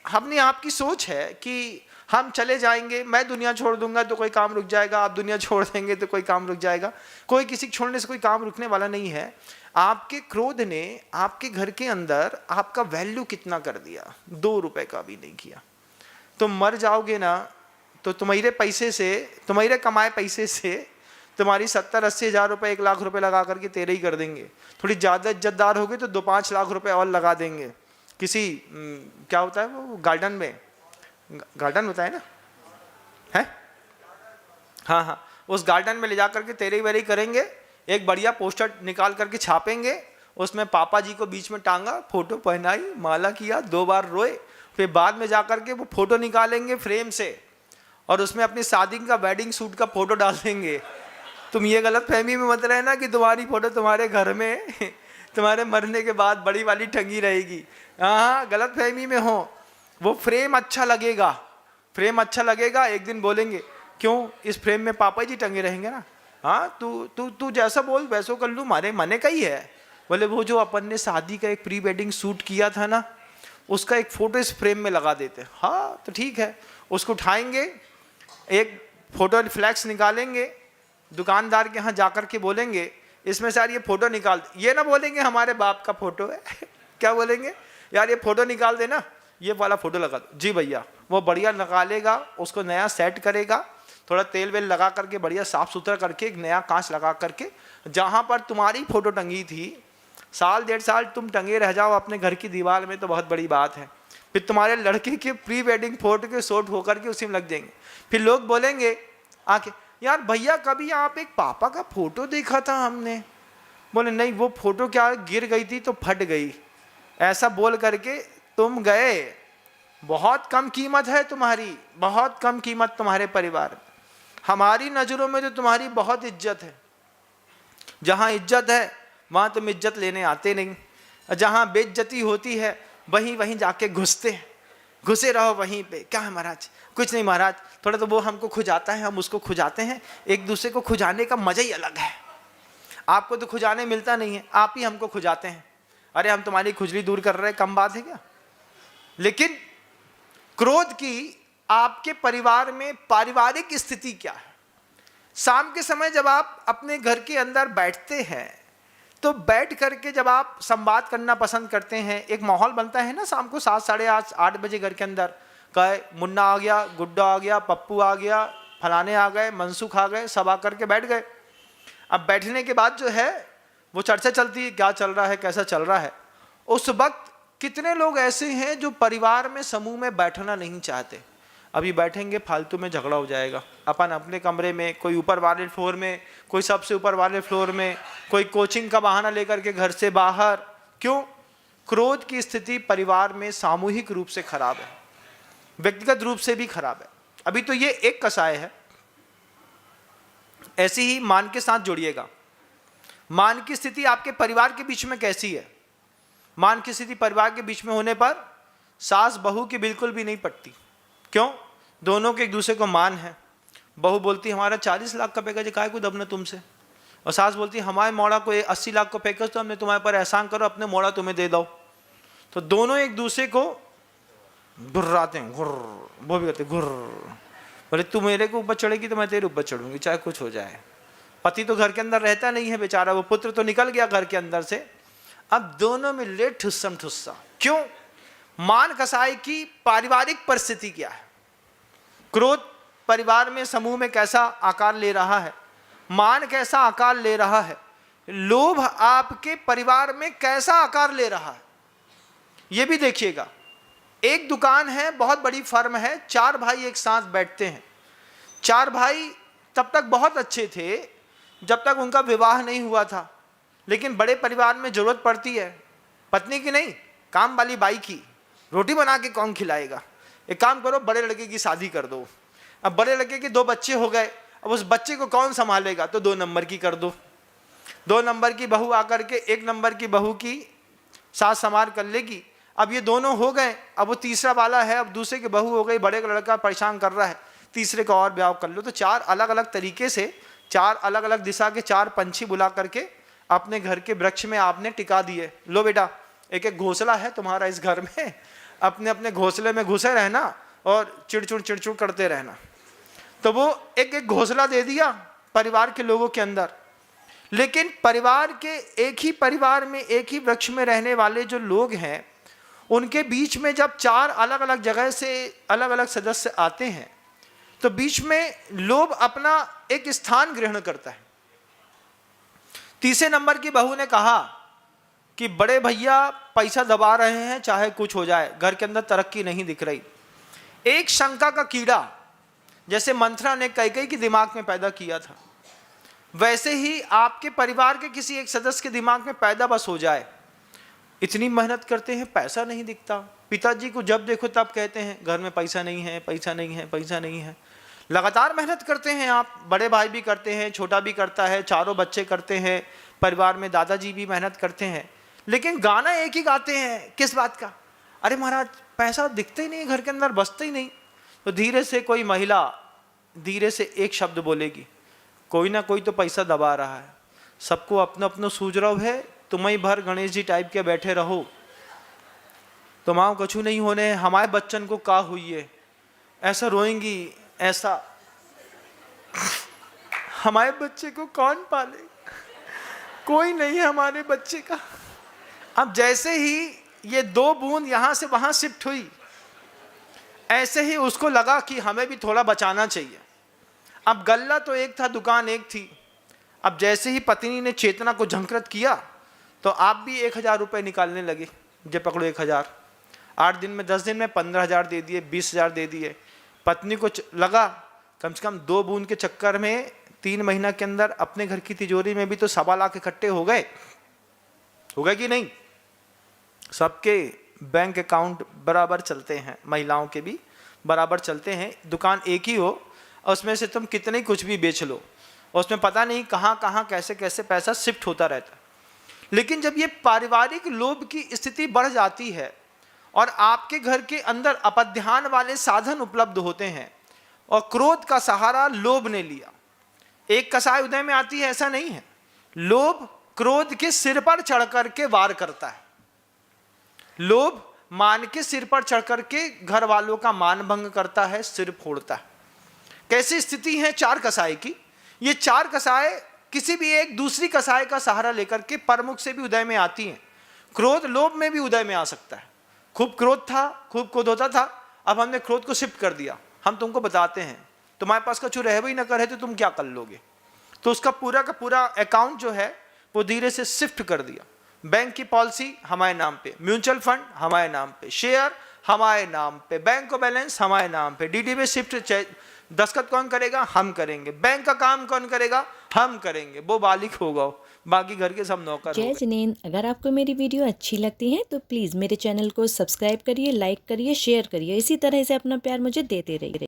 अपनी आपकी सोच है कि हम चले जाएंगे, मैं दुनिया छोड़ दूंगा तो कोई काम रुक जाएगा, आप दुनिया छोड़ देंगे तो कोई काम रुक जाएगा। कोई किसी को छोड़ने से कोई काम रुकने वाला नहीं है। आपके क्रोध ने आपके घर के अंदर आपका वैल्यू कितना कर दिया, 2 रुपए का भी नहीं किया। तुम मर जाओगे ना तो तुम्हारे पैसे से, तुम्हारे कमाए पैसे से तुम्हारी 70-80 हज़ार रुपये, 1 लाख रुपए लगा करके तेरे ही कर देंगे। थोड़ी ज़्यादा इज्जतदार होगी तो 2-5 लाख रुपए और लगा देंगे किसी क्या होता है वो गार्डन में, गार्डन होता है ना, है, हाँ हाँ, उस गार्डन में ले जा करके तेरे ही वेरे करेंगे। एक बढ़िया पोस्टर निकाल करके छापेंगे, उसमें पापा जी को बीच में टांगा, फोटो पहनाई, माला किया, 2 बार रोए, फिर बाद में जा करके वो फोटो निकालेंगे फ्रेम से और उसमें अपनी शादी का वेडिंग सूट का फोटो डाल देंगे। तुम ये गलत फहमी में मत रहना कि तुम्हारी फोटो तुम्हारे घर में तुम्हारे मरने के बाद बड़ी वाली टंगी रहेगी। हाँ, गलत फहमी में हो। वो फ्रेम अच्छा लगेगा, फ्रेम अच्छा लगेगा, एक दिन बोलेंगे क्यों इस फ्रेम में पापा जी टंगे रहेंगे ना। हाँ, तू जैसा बोल वैसो कर लूँ, मारे मने का ही है। बोले वो जो अपन ने शादी का एक प्री वेडिंग शूट किया था ना, उसका एक फोटो इस फ्रेम में लगा देते। हाँ तो ठीक है, उसको उठाएंगे, एक फोटो फ्लैक्स निकालेंगे, दुकानदार के यहाँ जाकर के बोलेंगे इसमें से यार ये फोटो निकाल दे। ये ना बोलेंगे हमारे बाप का फोटो है क्या बोलेंगे, यार ये फोटो निकाल देना, ये वाला फोटो लगा दो। जी भैया, वो बढ़िया निकालेगा, उसको नया सेट करेगा, थोड़ा तेल वेल लगा करके बढ़िया साफ सुथरा करके एक नया कांच लगा करके, जहाँ पर तुम्हारी फोटो टंगी थी 1-1.5 साल तुम टंगे रह जाओ अपने घर की दीवार में तो बहुत बड़ी बात है। फिर तुम्हारे लड़के के प्री वेडिंग फोटो के शॉट होकर के उसी में लग जाएंगे। फिर लोग बोलेंगे आके, यार भैया कभी आप एक पापा का फोटो देखा था हमने। बोले नहीं, वो फोटो क्या गिर गई थी तो फट गई। ऐसा बोल करके तुम गए, बहुत कम कीमत है तुम्हारी, बहुत कम कीमत तुम्हारे परिवार। हमारी नज़रों में तो तुम्हारी बहुत इज्जत है। जहाँ इज्जत है वहाँ तुम इज्जत लेने आते नहीं, जहाँ बेइज्जती होती है वहीं वहीं जाके घुसे रहो वहीं पे। क्या है महाराज, कुछ नहीं महाराज, थोड़ा तो वो हमको खुजाता है, हम उसको खुजाते हैं। एक दूसरे को खुजाने का मजा ही अलग है। आपको तो खुजाने मिलता नहीं है, आप ही हमको खुजाते हैं। अरे हम तुम्हारी खुजली दूर कर रहे हैं, कम बात है क्या। लेकिन क्रोध की आपके परिवार में पारिवारिक स्थिति क्या है। शाम के समय जब आप अपने घर के अंदर बैठते हैं तो बैठ करके जब आप संवाद करना पसंद करते हैं, एक माहौल बनता है ना। शाम को 7, 8:30, 8 बजे घर के अंदर कहे मुन्ना आ गया, गुड्डा आ गया, पप्पू आ गया, फलाने आ गए, मनसुख आ गए, सब आकर के बैठ गए। अब बैठने के बाद जो है वो चर्चा चलती है, क्या चल रहा है, कैसा चल रहा है। उस वक्त कितने लोग ऐसे हैं जो परिवार में समूह में बैठना नहीं चाहते। अभी बैठेंगे फालतू में झगड़ा हो जाएगा, अपन अपने कमरे में, कोई ऊपर वाले फ्लोर में, कोई सबसे ऊपर वाले फ्लोर में, कोई कोचिंग का बहाना लेकर के घर से बाहर। क्यों? क्रोध की स्थिति परिवार में सामूहिक रूप से खराब है, व्यक्तिगत रूप से भी खराब है। अभी तो ये एक कसाय है। ऐसे ही मान के साथ जोड़िएगा। मान की स्थिति आपके परिवार के बीच में कैसी है। मान की स्थिति परिवार के बीच में होने पर सास बहू की बिल्कुल भी नहीं पटती। क्यों? दोनों के एक दूसरे को मान है। बहू बोलती हमारा 40 लाख का पैकेज काय को दबना तुमसे, और सास बोलती हमारे मोड़ा को 80 लाख का पैकेज तो हमने तुम्हारे पर एहसान करो, अपने मोड़ा तुम्हें दे दो। तो दोनों एक दूसरे को घुर्राते हैं, घुर्र, वो भी कहते घुर्र। बोले तू मेरे को ऊपर चढ़ेगी तो मैं तेरे ऊपर चढ़ूंगी, चाहे कुछ हो जाए। पति तो घर के अंदर रहता नहीं है बेचारा, वो पुत्र तो निकल गया घर के अंदर से। अब दोनों में ले ठुस्सम ठुस्सा। क्यों? मान कसाई की पारिवारिक परिस्थिति क्या है। क्रोध परिवार में समूह में कैसा आकार ले रहा है, मान कैसा आकार ले रहा है, लोभ आपके परिवार में कैसा आकार ले रहा है, यह भी देखिएगा। एक दुकान है, बहुत बड़ी फर्म है, 4 भाई एक साथ बैठते हैं। 4 भाई तब तक बहुत अच्छे थे जब तक उनका विवाह नहीं हुआ था। लेकिन बड़े परिवार में जरूरत पड़ती है पत्नी की नहीं, काम वाली बाई की। रोटी बना के कौन खिलाएगा। एक काम करो, बड़े लड़के की शादी कर दो। अब बड़े लड़के के 2 बच्चे हो गए, अब उस बच्चे को कौन संभालेगा, तो 2 नंबर की कर दो। 2 नंबर की बहू आकर के 1 नंबर की बहू की सास संभाल कर लेगी। अब ये दोनों हो गए, अब वो तीसरा वाला है, अब दूसरे की बहू हो गई, बड़े का लड़का परेशान कर रहा है, तीसरे का और ब्याह कर लो। तो 4 अलग अलग तरीके से, 4 अलग अलग दिशा के 4 पंछी बुला करके अपने घर के वृक्ष में आपने टिका दिए। लो बेटा, एक एक घोंसला है तुम्हारा इस घर में, अपने अपने घोंसले में घुसे रहना और चिड़चिड़ करते रहना। तो वो एक घोंसला दे दिया परिवार के लोगों के अंदर। लेकिन परिवार के एक ही परिवार में, एक ही वृक्ष में रहने वाले जो लोग हैं, उनके बीच में जब 4 अलग अलग जगह से अलग अलग सदस्य आते हैं, तो बीच में लोभ अपना एक स्थान ग्रहण करता है। तीसरे नंबर की बहू ने कहा कि बड़े भैया पैसा दबा रहे हैं, चाहे कुछ हो जाए, घर के अंदर तरक्की नहीं दिख रही। एक शंका का कीड़ा जैसे मंथरा ने कैकेयी के दिमाग में पैदा किया था, वैसे ही आपके परिवार के किसी एक सदस्य के दिमाग में पैदा बस हो जाए। इतनी मेहनत करते हैं, पैसा नहीं दिखता। पिताजी को जब देखो तब कहते हैं घर में पैसा नहीं है, पैसा नहीं है, पैसा नहीं है। लगातार मेहनत करते हैं आप, बड़े भाई भी करते हैं, छोटा भी करता है, चारों बच्चे करते हैं, परिवार में दादाजी भी मेहनत करते हैं, लेकिन गाना एक ही गाते हैं। किस बात का? अरे महाराज पैसा दिखता ही नहीं, घर के अंदर बसता ही नहीं। तो धीरे से कोई महिला धीरे से एक शब्द बोलेगी, कोई ना कोई तो पैसा दबा रहा है, सबको अपना अपना सूझ रहा है, तुम ही भर गणेश जी टाइप के बैठे रहो, तुम्हारा कछु नहीं होने, हमारे बच्चन को का हुई है, ऐसा रोएंगी, ऐसा हमारे बच्चे को कौन पाले, कोई नहीं है हमारे बच्चे का। अब जैसे ही ये 2 बूंद यहां से वहां शिफ्ट हुई, ऐसे ही उसको लगा कि हमें भी थोड़ा बचाना चाहिए। अब गल्ला तो एक था, दुकान एक थी। अब जैसे ही पत्नी ने चेतना को झंकृत किया, तो आप भी 1000 रुपये निकालने लगे। जे पकड़ो 1000, 8 दिन में, 10 दिन में 15,000 दे दिए, 20,000 दे दिए। पत्नी को लगा कम से कम 2 बूंद के चक्कर में 3 महीना के अंदर अपने घर की तिजोरी में भी तो 1.25 लाख इकट्ठे हो गए कि नहीं? सबके बैंक अकाउंट बराबर चलते हैं, महिलाओं के भी बराबर चलते हैं। दुकान एक ही हो और उसमें से तुम कितने कुछ भी बेच लो, उसमें पता नहीं कहाँ कहाँ कैसे कैसे पैसा शिफ्ट होता रहता है। लेकिन जब ये पारिवारिक लोभ की स्थिति बढ़ जाती है और आपके घर के अंदर अपध्यान वाले साधन उपलब्ध होते हैं और क्रोध का सहारा लोभ ने लिया, एक कसाय उदय में आती है, ऐसा नहीं है। लोभ क्रोध के सिर पर चढ़ करके वार करता है। लोभ मान के सिर पर चढ़ करके घर वालों का मान भंग करता है, सिर फोड़ता है। कैसी स्थिति है 4 कसाय की? ये 4 कसाय किसी भी एक दूसरी कसाय का सहारा लेकर के परमुख से भी उदय में आती हैं। क्रोध लोभ में भी उदय में आ सकता है। खूब क्रोध था, खूब क्रोध होता था, अब हमने क्रोध को शिफ्ट कर दिया। हम तुमको बताते हैं, तुम्हारे पास कछु रह भी न करे तो तुम क्या कर लोगे? तो उसका पूरा का पूरा अकाउंट जो है वो धीरे से शिफ्ट कर दिया। बैंक की पॉलिसी हमारे नाम पे, म्यूचुअल फंड हमारे नाम पे, शेयर हमारे नाम पे, बैंक का बैलेंस हमारे नाम पे, डीडी में शिफ्ट। दस्तखत कौन करेगा? हम करेंगे। बैंक का काम कौन करेगा? हम करेंगे। वो बालिक होगा, बाकी घर के सब नौकर। जय जिनेंद्र, अगर आपको मेरी वीडियो अच्छी लगती है तो प्लीज़ मेरे चैनल को सब्सक्राइब करिए, लाइक करिए, शेयर करिए। इसी तरह से अपना प्यार मुझे देते रहिए।